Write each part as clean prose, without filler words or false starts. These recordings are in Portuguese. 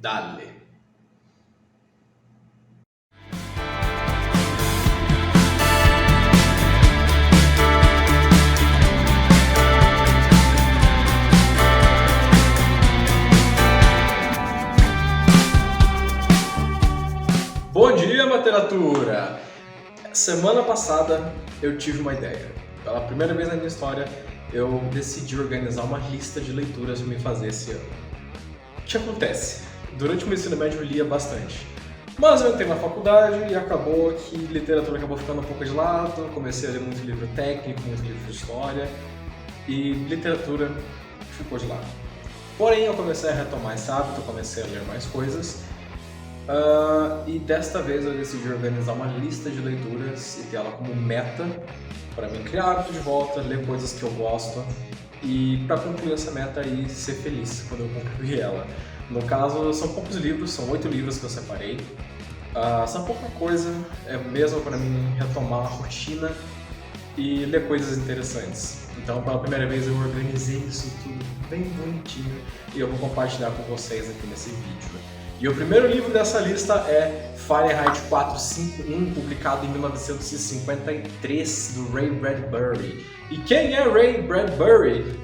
Dale! Bom dia, materatura! Semana passada eu tive uma ideia. Pela primeira vez na minha história, eu decidi organizar uma lista de leituras para me fazer esse ano. O que acontece? Durante o meu ensino médio eu lia bastante, mas eu entrei na faculdade e acabou que literatura acabou ficando um pouco de lado, comecei a ler muito livro técnico, muito livro de história e literatura ficou de lado. Porém, eu comecei a retomar esse hábito, comecei a ler mais coisas. E desta vez eu decidi organizar uma lista de leituras e ter ela como meta para mim criar hábito de volta, ler coisas que eu gosto e para concluir essa meta e ser feliz quando eu concluir ela. No caso, são poucos livros, são 8 livros que eu separei. São pouca coisa, é mesmo para mim retomar a rotina e ler coisas interessantes. Então, pela primeira vez eu organizei isso tudo bem bonitinho e eu vou compartilhar com vocês aqui nesse vídeo. E o primeiro livro dessa lista é Fahrenheit 451, publicado em 1953, do Ray Bradbury. E quem é Ray Bradbury?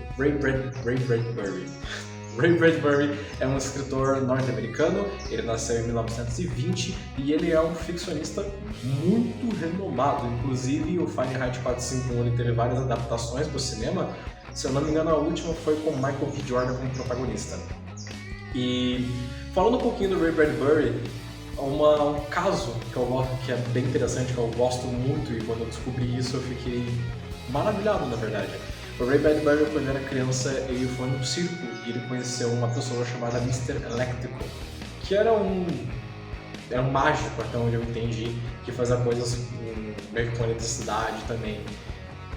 Ray Bradbury é um escritor norte-americano, ele nasceu em 1920 e ele é um ficcionista muito renomado. Inclusive, o Fahrenheit 451 ele teve várias adaptações para o cinema. Se eu não me engano, a última foi com Michael B. Jordan como protagonista. E falando um pouquinho do Ray Bradbury, um caso que é bem interessante, que eu gosto muito, e quando eu descobri isso eu fiquei maravilhado, na verdade. O Ray Bradbury, quando era criança, ele foi num circo e ele conheceu uma pessoa chamada Mr. Electrical, que era um mágico, até onde eu entendi, que fazia coisas meio com eletricidade também.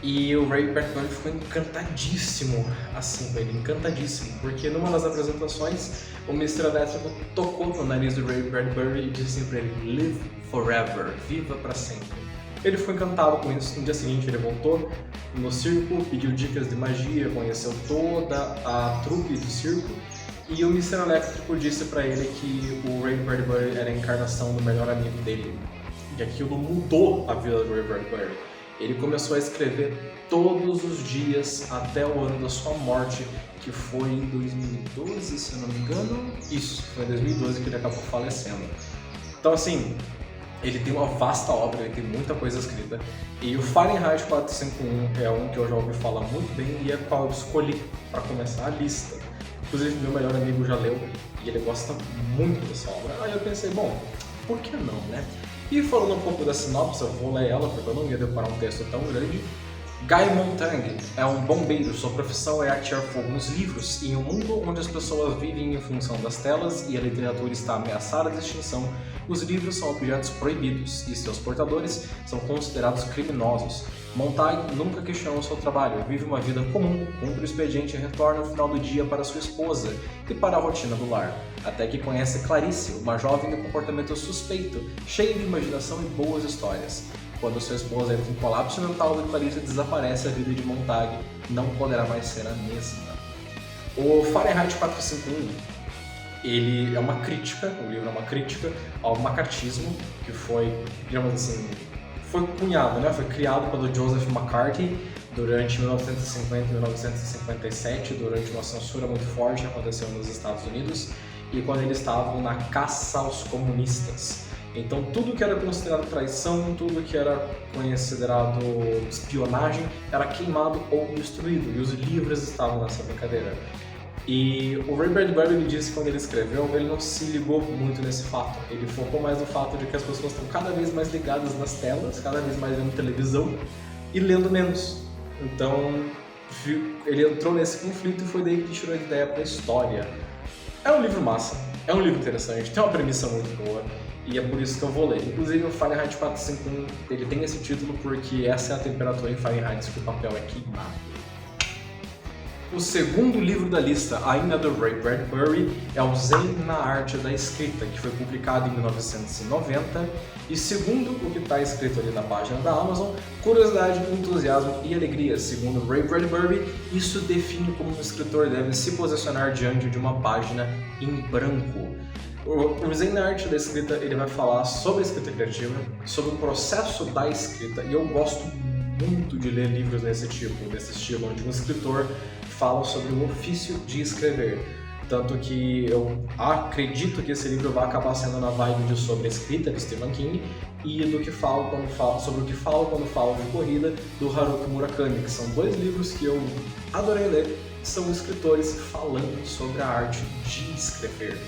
E o Ray Bradbury ficou encantadíssimo, assim, com ele, encantadíssimo, porque numa das apresentações o Mr. Electrical tocou no nariz do Ray Bradbury e disse assim pra ele: "Live forever", viva pra sempre. Ele ficou encantado com isso. No dia seguinte ele voltou no circo, pediu dicas de magia, conheceu toda a trupe do circo e o Mr. Electrical disse pra ele que o Ray Bradbury era a encarnação do melhor amigo dele. E aquilo mudou a vida do Ray Bradbury. Ele começou a escrever todos os dias até o ano da sua morte, que foi em 2012, se eu não me engano. Isso, foi em 2012 que ele acabou falecendo. Então, assim, ele tem uma vasta obra, ele tem muita coisa escrita. E o Fahrenheit 451 é um que eu já ouvi falar muito bem e é qual eu escolhi para começar a lista. Inclusive, meu melhor amigo já leu e ele gosta muito dessa obra. Aí eu pensei, bom, por que não, né? E falando um pouco da sinopse, eu vou ler ela porque eu não ia decorar um texto tão grande. Guy Montag é um bombeiro, sua profissão é atear fogo nos livros. Em um mundo onde as pessoas vivem em função das telas e a literatura está ameaçada de extinção, os livros são objetos proibidos e seus portadores são considerados criminosos. Montag nunca questionou seu trabalho, vive uma vida comum, cumpre o expediente e retorna ao final do dia para sua esposa e para a rotina do lar, até que conhece Clarice, uma jovem de comportamento suspeito, cheia de imaginação e boas histórias. Quando sua esposa entra em colapso mental e Clarice desaparece, a vida de Montag não poderá mais ser a mesma. O Fahrenheit 451, ele é uma crítica, o livro é uma crítica ao macartismo, que foi, digamos assim, foi cunhado, né? Foi criado pelo Joseph McCarthy durante 1950 e 1957, durante uma censura muito forte que aconteceu nos Estados Unidos, e quando eles estavam na caça aos comunistas. Então tudo que era considerado traição, tudo que era considerado espionagem, era queimado ou destruído, e os livros estavam nessa brincadeira. E o Ray Bradbury, ele disse que quando ele escreveu, ele não se ligou muito nesse fato. Ele focou mais no fato de que as pessoas estão cada vez mais ligadas nas telas, cada vez mais vendo televisão e lendo menos. Então ele entrou nesse conflito e foi daí que ele tirou a ideia para a história. É um livro massa, é um livro interessante, tem uma premissa muito boa. E é por isso que eu vou ler. Inclusive o Fahrenheit 451, ele tem esse título porque essa é a temperatura em Fahrenheit que o papel é queimado. O segundo livro da lista, ainda do Ray Bradbury, é o Zen na Arte da Escrita, que foi publicado em 1990. E segundo o que está escrito ali na página da Amazon, curiosidade, entusiasmo e alegria. Segundo Ray Bradbury, isso define como um escritor deve se posicionar diante de uma página em branco. O Zen na Arte da Escrita, ele vai falar sobre a escrita criativa, sobre o processo da escrita, e eu gosto muito de ler livros desse estilo, onde um escritor fala sobre o ofício de escrever. Tanto que eu acredito que esse livro vai acabar sendo na vibe sobre a escrita de Stephen King e sobre o que falo quando falo de corrida, do Haruki Murakami, que são 2 livros que eu adorei ler, são escritores falando sobre a arte de escrever.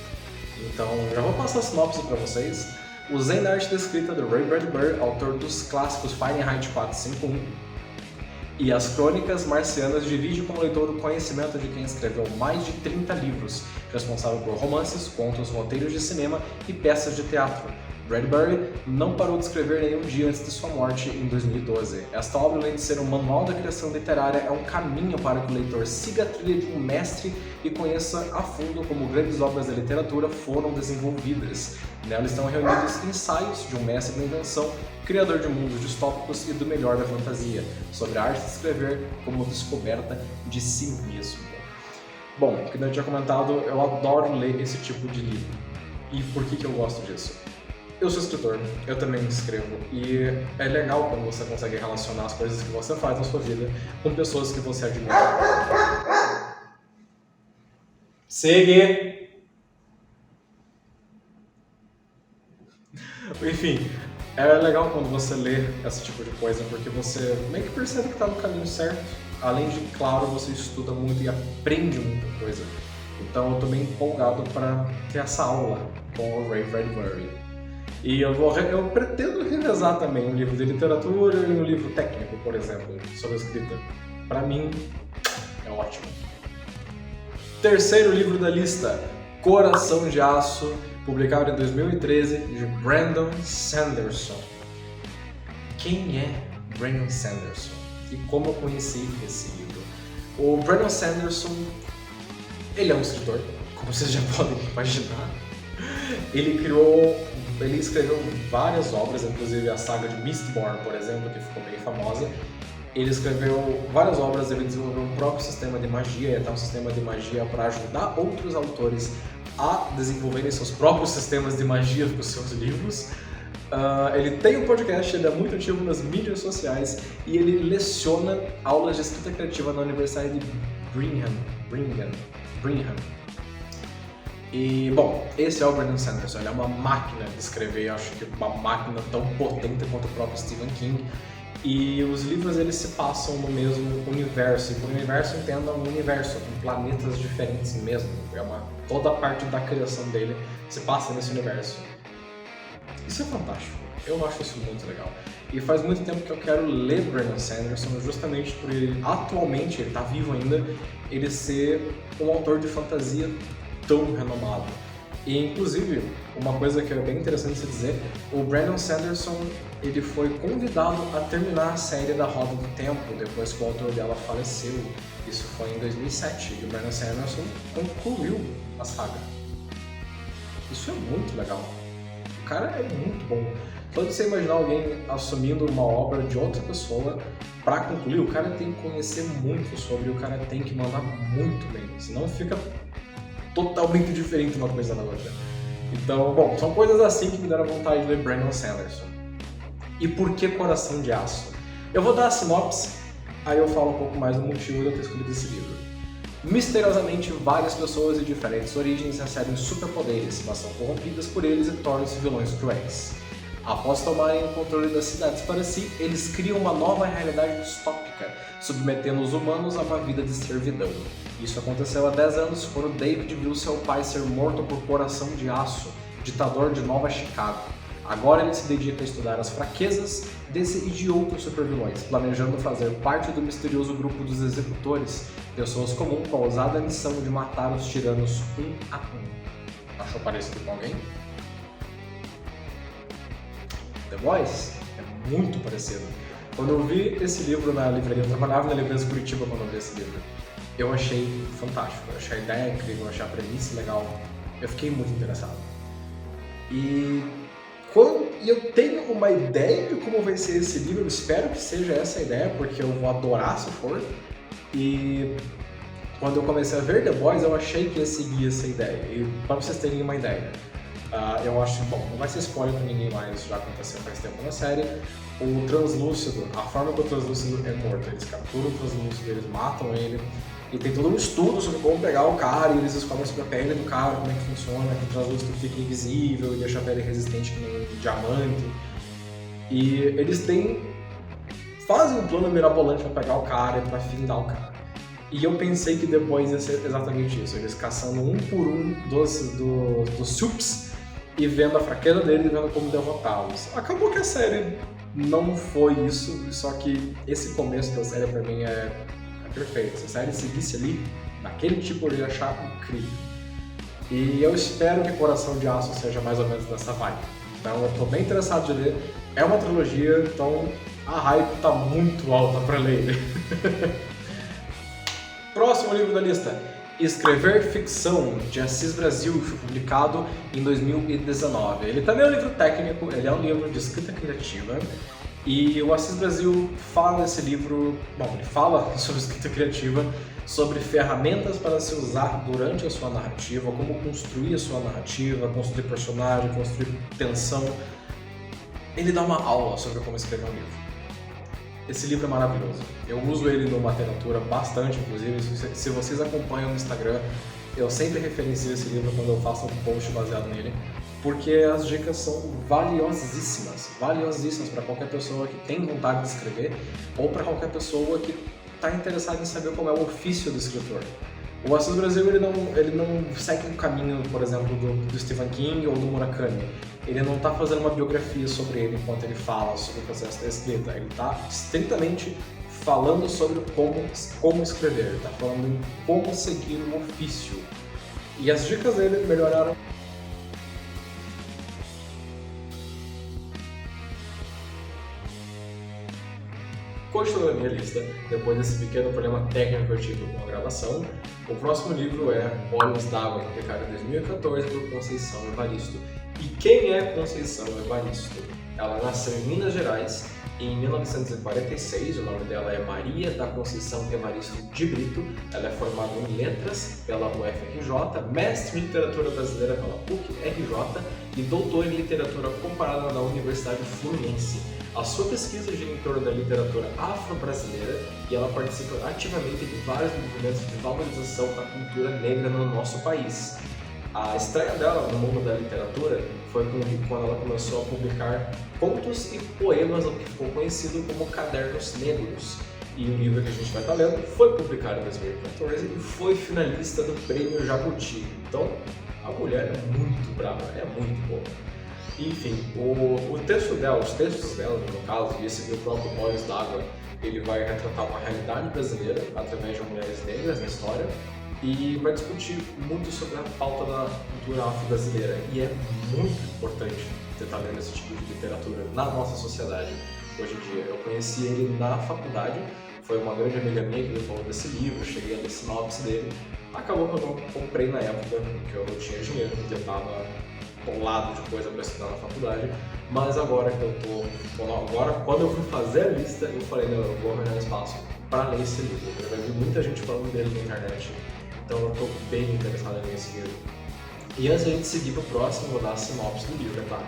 Então, já vou passar a sinopse para vocês. O Zen na Arte da Escrita, do Ray Bradbury, autor dos clássicos Fahrenheit 451, e as Crônicas Marcianas, divide com o leitor o conhecimento de quem escreveu mais de 30 livros, responsável por romances, contos, roteiros de cinema e peças de teatro. Bradbury não parou de escrever nenhum dia antes de sua morte, em 2012. Esta obra, além de ser um manual da criação literária, é um caminho para que o leitor siga a trilha de um mestre e conheça a fundo como grandes obras da literatura foram desenvolvidas. Nela estão reunidos ensaios de um mestre da invenção, criador de mundos distópicos e do melhor da fantasia, sobre a arte de escrever como descoberta de si mesmo. Bom, como eu tinha comentado, eu adoro ler esse tipo de livro. E por que eu gosto disso? Eu sou escritor, eu também escrevo, e é legal quando você consegue relacionar as coisas que você faz na sua vida com pessoas que você admira. Segue! Enfim, é legal quando você lê esse tipo de coisa, porque você meio que percebe que está no caminho certo. Além de, claro, você estuda muito e aprende muita coisa. Então eu estou bem empolgado para ter essa aula com o Ray Bradbury. E eu pretendo revezar também um livro de literatura e um livro técnico, por exemplo, sobre escrita. Para mim, é ótimo. Terceiro livro da lista, Coração de Aço, publicado em 2013, de Brandon Sanderson. Quem é Brandon Sanderson? E como eu conheci esse livro? O Brandon Sanderson, ele é um escritor, como vocês já podem imaginar. Ele escreveu várias obras, inclusive a saga de Mistborn, por exemplo, que ficou bem famosa. Ele escreveu várias obras, ele desenvolveu um próprio sistema de magia, e até um sistema de magia para ajudar outros autores a desenvolverem seus próprios sistemas de magia para os seus livros. Ele tem um podcast, ele é muito ativo nas mídias sociais e ele leciona aulas de escrita criativa na Universidade de Brigham. E, bom, esse é o Brandon Sanderson, ele é uma máquina de escrever, acho que uma máquina tão potente quanto o próprio Stephen King. E os livros eles se passam no mesmo universo, e por universo entenda um universo com planetas diferentes mesmo. Toda a parte da criação dele se passa nesse universo. Isso é fantástico, eu acho isso muito legal. E faz muito tempo que eu quero ler Brandon Sanderson, justamente por ele, atualmente, ele está vivo ainda, ele ser um autor de fantasia tão renomado. E, inclusive, uma coisa que é bem interessante se dizer, o Brandon Sanderson ele foi convidado a terminar a série da Roda do Tempo, depois que o autor dela faleceu. Isso foi em 2007, e o Brandon Sanderson concluiu a saga. Isso é muito legal. O cara é muito bom. Pode você imaginar alguém assumindo uma obra de outra pessoa para concluir, o cara tem que conhecer muito sobre, o cara tem que mandar muito bem, senão fica totalmente diferente uma coisa da outra. Então, bom, são coisas assim que me deram vontade de ler Brandon Sanderson. E por que Coração de Aço? Eu vou dar a sinopse, aí eu falo um pouco mais do motivo de eu ter escolhido esse livro. Misteriosamente, várias pessoas de diferentes origens recebem superpoderes, mas são corrompidas por eles e tornam-se vilões cruéis. Após tomarem o controle das cidades para si, eles criam uma nova realidade distópica, submetendo os humanos a uma vida de servidão. Isso aconteceu há 10 anos, quando David viu seu pai ser morto por Coração de Aço, ditador de Nova Chicago. Agora ele se dedica a estudar as fraquezas desse e de outros supervilões, planejando fazer parte do misterioso grupo dos Executores, pessoas comuns com a ousada missão de matar os tiranos um a um. Achou parecido com alguém? The Boys? É muito parecido. Quando eu vi esse livro na livraria, eu trabalhava na livraria de Curitiba quando eu vi esse livro. Eu achei fantástico, eu achei a ideia incrível, eu achei a premissa legal. Eu fiquei muito interessado. E eu tenho uma ideia de como vai ser esse livro, eu espero que seja essa a ideia, porque eu vou adorar se for. E quando eu comecei a ver The Boys, eu achei que ia seguir essa ideia. E para vocês terem uma ideia, Eu acho, bom, não vai ser spoiler pra ninguém mais, já aconteceu faz tempo na série. O Translúcido, a forma que o Translúcido é morto, eles capturam o Translúcido, eles matam ele, e tem todo um estudo sobre como pegar o cara, e eles descobrem sobre a pele do cara, como é que funciona, que o Translúcido fica invisível e deixa a pele resistente que nem um diamante. E eles fazem um plano mirabolante pra pegar o cara e pra findar o cara. E eu pensei que depois ia ser exatamente isso, eles caçando um por um dos Supes e vendo a fraqueza deles e vendo como derrotá-los. Acabou que a série não foi isso, só que esse começo da série pra mim é perfeito. Se a série seguisse ali, naquele tipo eu ia achar incrível. E eu espero que Coração de Aço seja mais ou menos dessa vibe. Então eu tô bem interessado de ler. É uma trilogia, então a hype tá muito alta pra ler. Próximo livro da lista, Escrever Ficção, de Assis Brasil, foi publicado em 2019. Ele também é um livro técnico, ele é um livro de escrita criativa, e o Assis Brasil fala nesse livro, bom, ele fala sobre escrita criativa, sobre ferramentas para se usar durante a sua narrativa, como construir a sua narrativa, construir personagem, construir tensão. Ele dá uma aula sobre como escrever um livro. Esse livro é maravilhoso. Eu uso ele numa literatura bastante, inclusive. Se vocês acompanham no Instagram, eu sempre referencio esse livro quando eu faço um post baseado nele, porque as dicas são valiosíssimas para qualquer pessoa que tem vontade de escrever ou para qualquer pessoa que está interessada em saber como é o ofício do escritor. O Assis Brasil ele não segue o caminho, por exemplo, do Stephen King ou do Murakami. Ele não está fazendo uma biografia sobre ele enquanto ele fala sobre o processo da escrita. Ele está estritamente falando sobre como escrever. Ele está falando em como seguir um ofício. E as dicas dele melhoraram. Continuando a minha lista, depois desse pequeno problema técnico que eu tive com a gravação, o próximo livro é Olhos d'Água, publicado em 2014 por Conceição Evaristo. E quem é Conceição Evaristo? Ela nasceu em Minas Gerais em 1946, o nome dela é Maria da Conceição Evaristo de Brito, ela é formada em Letras pela UFRJ, mestre em Literatura Brasileira pela PUC-RJ e doutora em Literatura Comparada na Universidade Fluminense. A sua pesquisa gira em torno da literatura afro-brasileira e ela participa ativamente de vários movimentos de valorização da cultura negra no nosso país. A estreia dela no mundo da literatura foi quando ela começou a publicar contos e poemas, o que ficou conhecido como Cadernos Negros. E o livro que a gente vai estar lendo foi publicado em 2014 e foi finalista do Prêmio Jabuti. Então, a mulher é muito brava, é muito boa. Enfim, os textos dela, no caso, e esse meu próprio Olhos d'Água, ele vai retratar uma realidade brasileira através de mulheres negras na história e vai discutir muito sobre a pauta da cultura afro-brasileira. E é muito importante tentar ler esse tipo de literatura na nossa sociedade hoje em dia. Eu conheci ele na faculdade, foi uma grande amiga minha que me falou desse livro, cheguei a ler sinopse dele. Acabou que eu não comprei na época, porque eu não tinha dinheiro, porque eu estava um lado de coisa para estudar na faculdade, mas agora que quando eu fui fazer a lista, eu falei, não, eu vou arranjar espaço para ler esse livro. Eu já vi muita gente falando dele na internet, então eu estou bem interessado em ler esse livro. E antes de a gente seguir para o próximo, vou dar a sinopse do livro, é claro.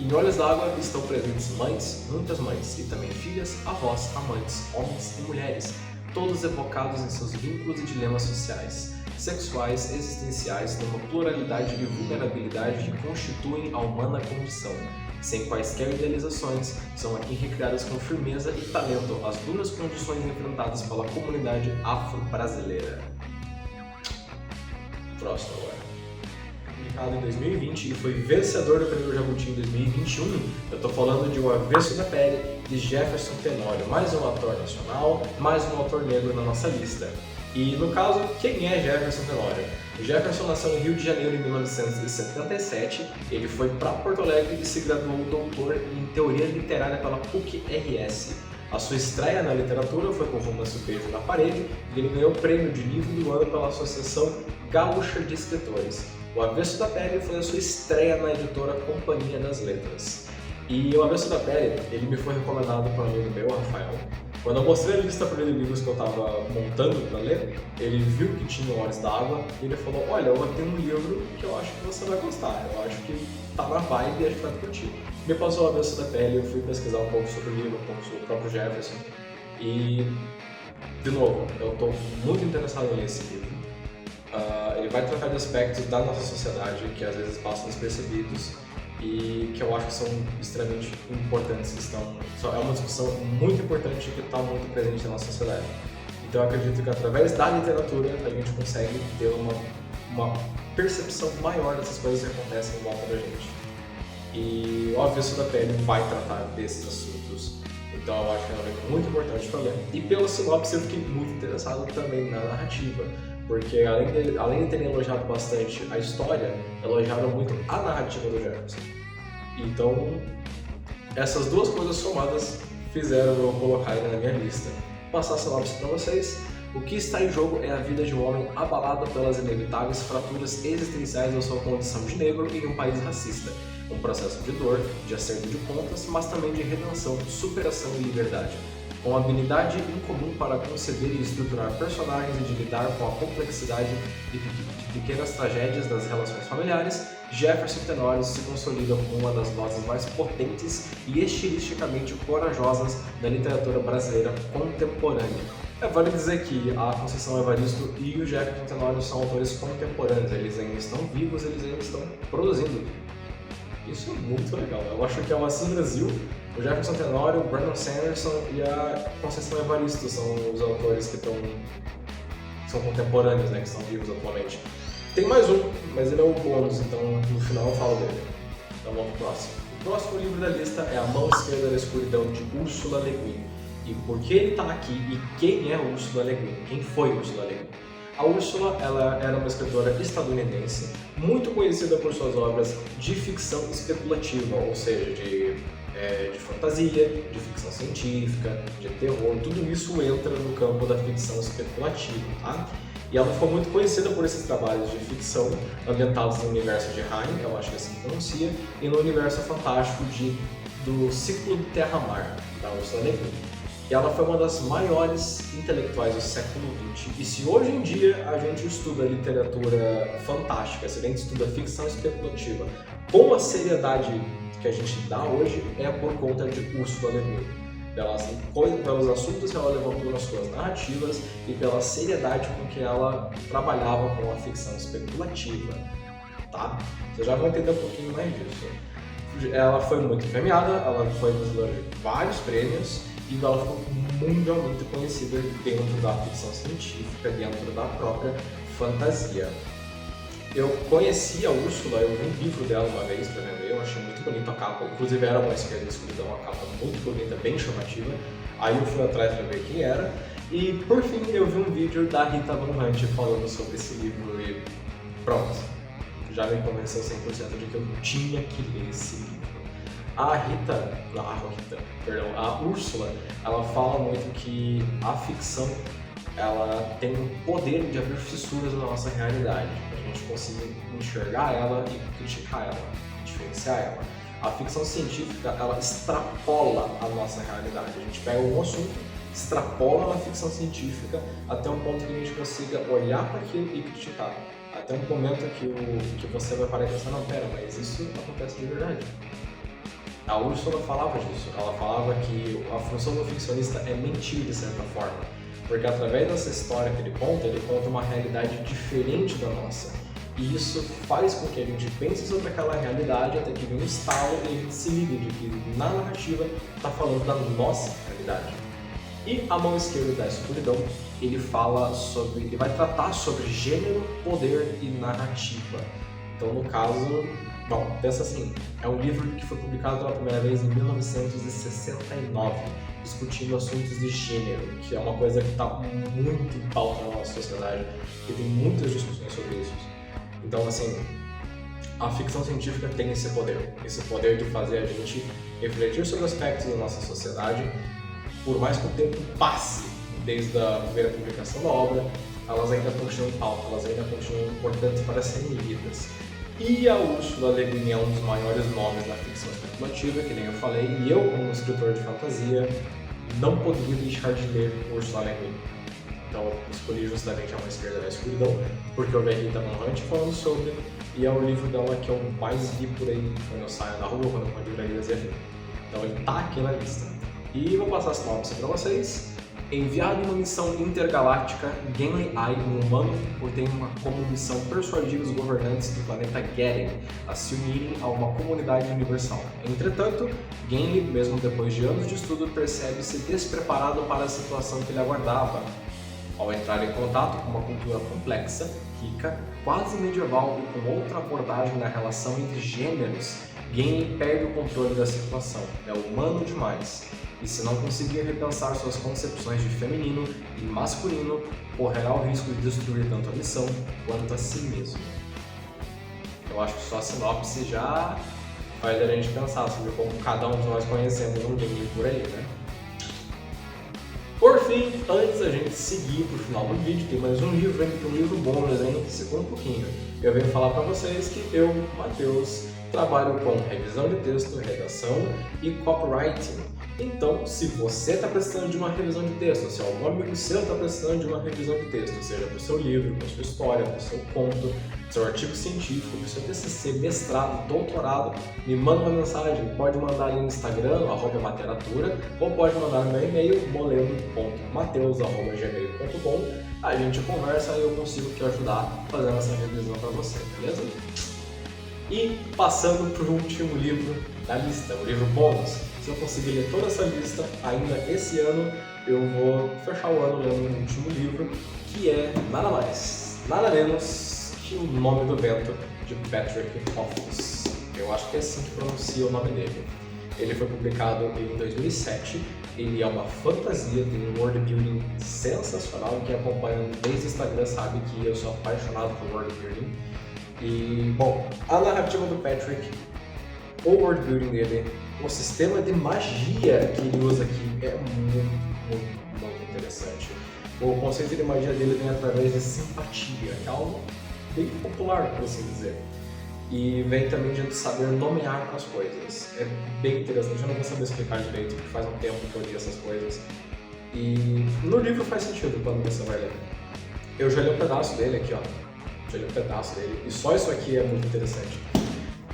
Em Olhos d'Água estão presentes mães, muitas mães, e também filhas, avós, amantes, homens e mulheres, todos evocados em seus vínculos e dilemas sociais, sexuais, existenciais, numa pluralidade e vulnerabilidade que constituem a humana condição. Sem quaisquer idealizações, são aqui recriadas com firmeza e talento as duras condições enfrentadas pela comunidade afro-brasileira. Próximo agora. Publicado em 2020 e foi vencedor do Prêmio Jabuti em 2021, eu estou falando de O Avesso da Pele, de Jefferson Tenório, mais um ator nacional, mais um autor negro na nossa lista. E no caso, quem é Jefferson Tenório? Jefferson nasceu no Rio de Janeiro em 1977, ele foi para Porto Alegre e se graduou doutor em Teoria Literária pela PUC-RS. A sua estreia na literatura foi com Romance Beijo na Parede e ele ganhou o prêmio de livro do ano pela Associação Gaúcha de Escritores. O Avesso da Pele foi a sua estreia na editora Companhia das Letras. E O Avesso da Pele, ele me foi recomendado por um amigo meu, Rafael, Quando eu mostrei a lista para ele de livros que eu estava montando para ler, ele viu que tinha Olhos d'Água e ele falou: olha, eu tenho um livro que eu acho que você vai gostar, eu acho que tá na vibe e acho que vai curtir. Me passou a avesso da pele, eu fui pesquisar um pouco sobre o livro, um pouco sobre o próprio Jefferson e, de novo, eu estou muito interessado em ler esse livro. Ele vai tratar de aspectos da nossa sociedade que às vezes passam despercebidos e que eu acho que são extremamente importantes, é uma discussão muito importante que está muito presente na nossa sociedade. Então eu acredito que através da literatura a gente consegue ter uma percepção maior dessas coisas que acontecem em volta da gente. E o Avesso da Pele vai tratar desses assuntos, então eu acho que é um livro muito importante para ler. E pela sinopse eu fiquei muito interessado também na narrativa, porque além de terem elogiado bastante a história, elogiaram muito a narrativa do Jefferson. Então, essas duas coisas somadas fizeram eu colocar ele na minha lista. Vou passar a sinopse para vocês. O que está em jogo é a vida de um homem abalado pelas inevitáveis fraturas existenciais da sua condição de negro em um país racista. Um processo de dor, de acerto de contas, mas também de redenção, superação e liberdade. Com habilidade incomum para conceber e estruturar personagens e de lidar com a complexidade de pequenas tragédias das relações familiares, Jefferson Tenório se consolida como uma das vozes mais potentes e estilisticamente corajosas da literatura brasileira contemporânea. Vale dizer que a Conceição Evaristo e o Jefferson Tenório são autores contemporâneos, eles ainda estão vivos, eles ainda estão produzindo. Isso é muito legal. Eu acho que é o Assis Brasil, o Jefferson Tenório, o Brandon Sanderson e a Conceição Evaristo são os autores que são contemporâneos, né, que estão vivos atualmente. Tem mais um, mas ele é o bônus, então no final eu falo dele. Então vamos pro próximo. O próximo livro da lista é A Mão Esquerda da Escuridão, de Ursula Le Guin. E por que ele está aqui e quem é Ursula Le Guin? Quem foi Ursula Le Guin? A Ursula, ela era uma escritora estadunidense, muito conhecida por suas obras de ficção especulativa, ou seja, de fantasia, de ficção científica, de terror, tudo isso entra no campo da ficção especulativa, tá? E ela ficou muito conhecida por esses trabalhos de ficção ambientados no universo de Heine, eu acho que assim pronuncia, e no universo fantástico do Ciclo de Terra-Mar, da Ursula Le Guin. E ela foi uma das maiores intelectuais do século XX. E se hoje em dia a gente estuda literatura fantástica, se a gente estuda ficção especulativa com a seriedade que a gente dá hoje, é por conta de Ursula Le Guin. Pelos assuntos que ela levantou nas suas narrativas e pela seriedade com que ela trabalhava com a ficção especulativa. Tá? Vocês já vão entender um pouquinho mais disso. Ela foi muito premiada, ela foi vencedora de vários prêmios, e ela ficou mundialmente conhecida dentro da ficção científica, dentro da própria fantasia. Eu conheci a Ursula, eu vi um livro dela uma vez para vender, eu achei muito bonita a capa, inclusive era uma esquerda escuridão, uma capa muito bonita, bem chamativa. Aí eu fui atrás para ver quem era, e por fim eu vi um vídeo da Rita Von Hunt falando sobre esse livro e pronto, já me convenceu 100% de que eu tinha que ler esse livro. A Ursula, ela fala muito que a ficção ela tem o poder de abrir fissuras na nossa realidade, para a gente conseguir enxergar ela e criticar ela, diferenciar ela. A ficção científica, ela extrapola a nossa realidade. A gente pega um assunto, extrapola na ficção científica até um ponto que a gente consiga olhar para aquilo e criticar. Até um momento que você vai parar e pensar, não, pera, mas isso acontece de verdade. A Ursula falava disso, ela falava que a função do ficcionista é mentir de certa forma, porque através dessa história que ele conta uma realidade diferente da nossa. E isso faz com que a gente pense sobre aquela realidade até que vem um estalo e a gente se liga de que na narrativa está falando da nossa realidade. E A Mão Esquerda da Escuridão, ele vai tratar sobre gênero, poder e narrativa. Então, no caso, pensa assim, é um livro que foi publicado pela primeira vez em 1969, discutindo assuntos de gênero, que é uma coisa que está muito em pauta na nossa sociedade, que tem muitas discussões sobre isso. Então, assim, a ficção científica tem esse poder de fazer a gente refletir sobre aspectos da nossa sociedade, por mais que o tempo passe, desde a primeira publicação da obra, elas ainda continuam em pauta, elas ainda continuam importantes para serem lidas. E a Ursula Le Guin é um dos maiores nomes da ficção especulativa, que nem eu falei, e eu, como escritor de fantasia, não poderia deixar de ler Ursula Le Guin. Então eu escolhi justamente A Uma Esquerda na Escuridão, porque eu vi a Rita Von Hunt falando sobre, e é o livro dela que eu mais li por aí quando eu saio na rua, quando eu vou livrarias e afim. Então ele tá aqui na lista. E vou passar a sinopse para vocês. Enviado em uma missão intergaláctica, Genly Ai, um humano, tem como missão persuadir os governantes do planeta Geren a se unirem a uma comunidade universal. Entretanto, Genly, mesmo depois de anos de estudo, percebe-se despreparado para a situação que lhe aguardava. Ao entrar em contato com uma cultura complexa, rica, quase medieval e com outra abordagem na relação entre gêneros, Genly perde o controle da situação. É humano demais. E se não conseguir repensar suas concepções de feminino e masculino, correrá o risco de destruir tanto a missão quanto a si mesmo. Eu acho que só a sinopse já faz a gente pensar sobre como cada um de nós conhecemos um Genly por aí, né? Por fim, antes da gente seguir pro final do vídeo, tem mais um livro, um livro bônus, hein? Segura um pouquinho. Eu venho falar para vocês que eu, Matheus, trabalho com revisão de texto, redação e copywriting. Então, se você está precisando de uma revisão de texto, se algum amigo seu está precisando de uma revisão de texto, seja para o seu livro, para a sua história, para o seu conto, seu artigo científico, para o seu TCC, mestrado, doutorado, me manda uma mensagem. Pode mandar ali no Instagram, @materatura, ou pode mandar no meu e-mail, moledo.mateus@gmail.com. A gente conversa e eu consigo te ajudar fazendo essa revisão para você, beleza? E passando para o último livro da lista, o livro bônus. Se eu conseguir ler toda essa lista ainda esse ano, eu vou fechar o ano lendo o último livro, que é nada mais, nada menos que O Nome do Vento, de Patrick Rothfuss. Eu acho que é assim que pronuncia o nome dele. Ele foi publicado em 2007, ele é uma fantasia, tem um world building sensacional. Quem acompanha desde o Instagram sabe que eu sou apaixonado por world building. E, bom, a narrativa do Patrick, o world building dele, o sistema de magia que ele usa aqui é muito interessante. O conceito de magia dele vem através de simpatia, que é algo bem popular, por assim dizer. E vem também de saber nomear as coisas. É bem interessante, eu não vou saber explicar direito, porque faz um tempo que eu li essas coisas. E no livro faz sentido quando você vai ler. Eu já li um pedaço dele aqui, ó. Já li um pedaço dele, e só isso aqui é muito interessante.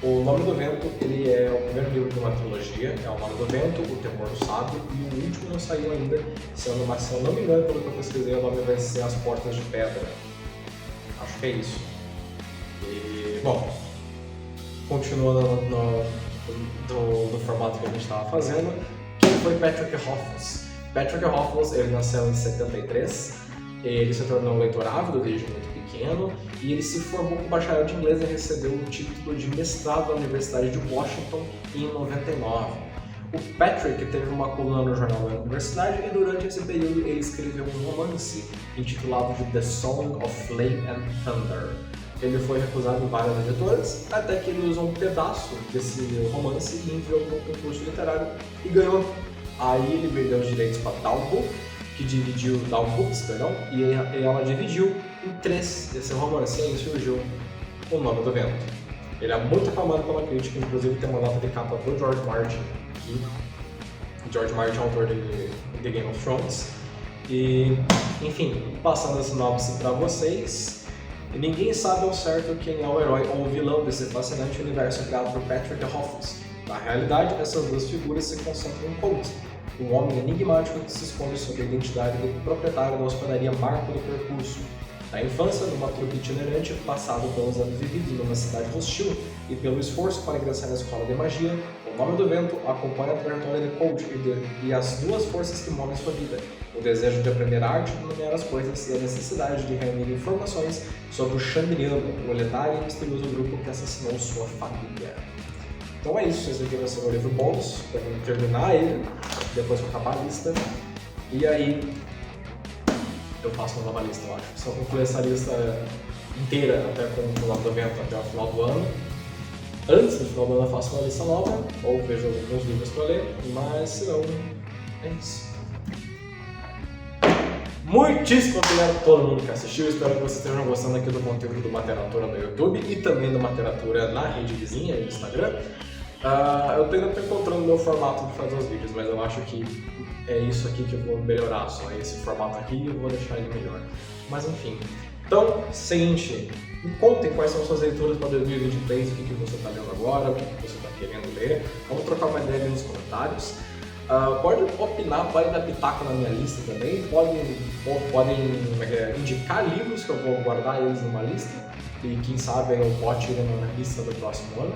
O Nome do Vento, ele é o primeiro livro de uma trilogia, é O Nome do Vento, O Temor do Sábio, e o último não saiu ainda, se eu não me engano, pelo que eu pesquisei, o nome vai ser As Portas de Pedra. Acho que é isso. E, bom, continuando no formato que a gente estava fazendo, quem foi Patrick Rothfuss? Patrick Rothfuss, ele nasceu em 73, ele se tornou um leitor ávido desde muito pequeno, e ele se formou com bacharel de inglês e recebeu o título de mestrado da Universidade de Washington em 99. O Patrick teve uma coluna no jornal da universidade e durante esse período ele escreveu um romance intitulado de The Song of Flame and Thunder. Ele foi recusado em várias editoras, até que ele usou um pedaço desse romance e enviou para um concurso literário e ganhou. Aí ele vendeu os direitos para Down Books, e ela dividiu em 3 esse romance, e aí surgiu O Nome do Vento. Ele é muito aclamado pela crítica, inclusive tem uma nota de capa do George Martin, que George Martin é autor de The Game of Thrones. E, enfim, passando a sinopse para vocês, ninguém sabe ao certo quem é o herói ou o vilão desse fascinante universo criado por Patrick Rothfuss. Na realidade, essas duas figuras se concentram em Colt, um homem enigmático que se esconde sob a identidade do proprietário da hospedaria Marco do Percurso. Na infância, numa trupe itinerante, passado pelos anos vividos numa cidade hostil e pelo esforço para ingressar na escola de magia, O Nome do Vento acompanha a trajetória de Colt e as duas forças que movem sua vida: o desejo de aprender a arte de nomear as coisas e a necessidade de reunir informações sobre o Chandriano, o lendário e misterioso grupo que assassinou sua família. Então é isso, esse aqui vai ser o livro bônus, para terminar ele, depois que eu acabar a lista. E aí eu faço uma nova lista, eu acho. Se eu concluir essa lista inteira até com o Nome do Vento até o final do ano, antes do final do ano eu faço uma lista nova, ou vejo alguns livros para ler, mas se não, é isso. Muitíssimo obrigado a todo mundo que assistiu, espero que vocês estejam gostando aqui do conteúdo do Materatura no YouTube e também do Materatura na rede vizinha, no Instagram. Eu ainda estou encontrando o meu formato de fazer os vídeos, mas eu acho que é isso aqui que eu vou melhorar só. Esse formato aqui eu vou deixar ele melhor. Mas enfim. Então, seguinte, me contem quais são suas leituras para 2023, o que você está lendo agora, o que você está querendo ler. Vamos trocar uma ideia ali nos comentários. Pode opinar, pode dar pitaco na minha lista também, podem indicar livros que eu vou guardar eles numa lista e quem sabe eu bote ele na lista do próximo ano.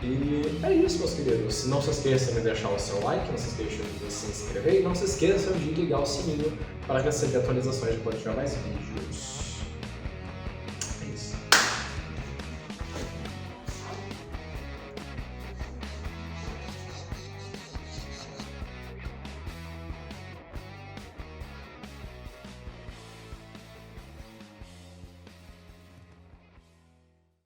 E é isso, meus queridos. Não se esqueçam de deixar o seu like, não se esqueçam de se inscrever e não se esqueçam de ligar o sininho para receber atualizações de quando tiver mais vídeos.